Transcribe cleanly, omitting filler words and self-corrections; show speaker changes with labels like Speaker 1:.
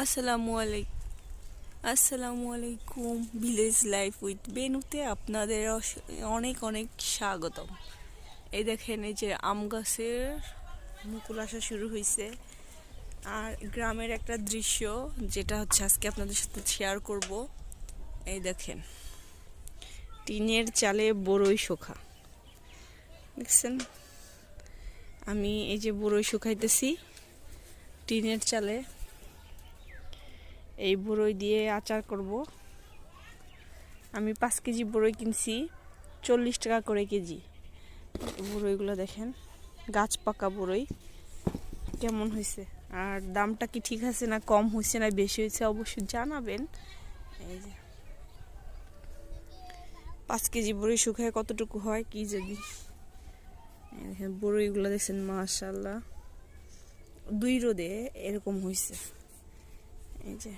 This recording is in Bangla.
Speaker 1: আসসালামু আলাইকুম ভিলেজ লাইফ উইথ বেনুতে আপনাদের অনেক অনেক স্বাগতম। এই দেখেন, এই যে আম গাছের মুকুল আসা শুরু হয়েছে, আর গ্রামের একটা দৃশ্য যেটা হচ্ছে আজকে আপনাদের সাথে শেয়ার করব। এই দেখেন, টিনের চালে বড়ই শুকা দেখছেন। আমি এই যে বড়ই শুকাইতেছি টিনের চালে। এই বড়ই দিয়ে আচার করব। আমি 5 কেজি বড়ই কিনছি, 40 টাকা করে কেজি। বড়ইগুলো দেখেন, গাছ পাকা বড়ই কেমন হয়েছে, আর দামটা কি ঠিক আছে না কম হয়েছে না বেশি হয়েছে অবশ্যই জানাবেন। এই যে 5 কেজি বড়ই শুকায় কতটুকু হয় কি জানি। বড়ইগুলো দেখছেন, মাশাআল্লাহ 2 রোদে এরকম হয়েছে। এই যে